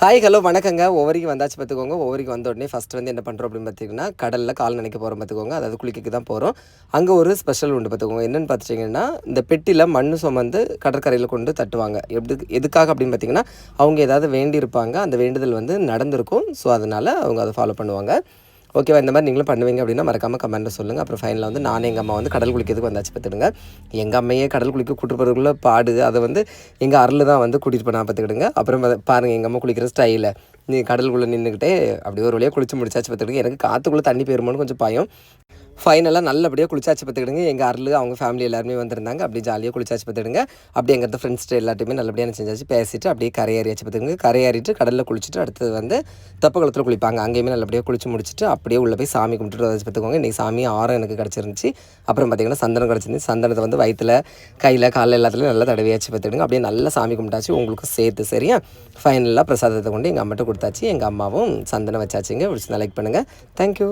Hi hello வணக்கங்க. ஒவ்வொருக்கும் வந்தாச்சு பார்த்துக்கோங்க. ஒவ்வொருக்கும் வந்த உடனே ஃபஸ்ட்டு வந்து என்ன பண்ணுறோம் அப்படின்னு பார்த்தீங்கன்னா, கடலில் கால் நனைக்க போகிறோம் பார்த்துக்கோங்க. அதாவது குளிக்க தான் போகிறோம். அங்கே ஒரு ஸ்பெஷல் உண்டு பார்த்துக்கோங்க. என்னென்னு பார்த்துட்டிங்கன்னா, இந்த பெட்டியில் மண் சுமந்து கடற்கரையில் கொண்டு தட்டுவாங்க. எதுக்காக அப்படின்னு பார்த்தீங்கன்னா, அவங்க ஏதாவது வேண்டியிருப்பாங்க. அந்த வேண்டுதல் வந்து நடந்திருக்கும். ஸோ அதனால் அவங்க அதை ஃபாலோ பண்ணுவாங்க. ஓகேவா? இந்த மாதிரி நீங்களும் பண்ணுவீங்க அப்படின்னா மறக்காமல் கமெண்ட்டில் சொல்லுங்கள். அப்புறம் ஃபைனலில் வந்து நானும் எங்கள் அம்மா வந்து கடல் குளிக்கிறதுக்கு வந்தாச்சு பார்த்துக்கிடுங்க. எங்கள் அம்மையே கடல் குளிக்க கூட்டு போகிறதுக்குள்ளே பாடு. அதை வந்து எங்கள் அருள் தான் வந்து கூட்டிகிட்டு போனால் பார்த்துக்கிடுங்க. அப்புறம் பாருங்கள் எங்கள் அம்மா குளிக்கிற ஸ்டைலில் நீ கடலுக்குள்ளே நின்றுக்கிட்டே அப்படி ஒரு வழியாக குளிச்சு முடிச்சாச்சு பார்த்துக்கிடுங்க. எனக்கு காற்றுக்குள்ளே தண்ணி போயிருமோன்னு கொஞ்சம் பயம். ஃபைனலாக நல்லபடியாக குளிச்சாச்சு பார்த்துக்கிடுங்க. எங்கள் அருள் அவங்க ஃபேமிலி எல்லாருமே வந்திருந்தாங்க. அப்படி ஜாலியாக குளிச்சாச்சு பார்த்துக்கிடுங்க. அப்படியே எங்கள் ஃப்ரெண்ட்ஸ்ட்டு எல்லாத்தையுமே நல்லபடியாக செஞ்சாச்சு பேசிட்டு அப்படியே கரையேறியாச்சு பார்த்துக்கிடுங்க. கரையேறிட்டு கடலில் குளிச்சுட்டு அடுத்தது வந்து தெப்பக்குளத்தில் குளிப்பாங்க. அங்கேயுமே நல்லபடியாக குளிச்சு முடிச்சுட்டு அப்படியே உள்ளே போய் சாமி கும்பிட்டுட்டு வச்சு பார்த்துக்கோங்க. இன்றைக்கி சாமி ஆரம் எனக்கு கிடச்சிருந்துச்சி. அப்புறம் பார்த்திங்கன்னா சந்தனம் கிடச்சிருந்துச்சு. சந்தனத்தை வந்து வயிற்றில் கையில் காலில் எல்லாத்துலேயும் நல்லா தடவியாச்சு பார்த்துக்கிடுங்க. அப்படியே நல்லா சாமி கும்பிட்டாச்சு உங்களுக்கு சேர்த்து. சரியா? ஃபைனலாக பிரசாதத்தை கொண்டு எங்கள் அம்மாட்ட கொடுத்தாச்சு. எங்கள் அம்மாவும் சந்தனம் வச்சாச்சுங்க. பிடிச்சி லைக் பண்ணுங்கள். தேங்க்யூ.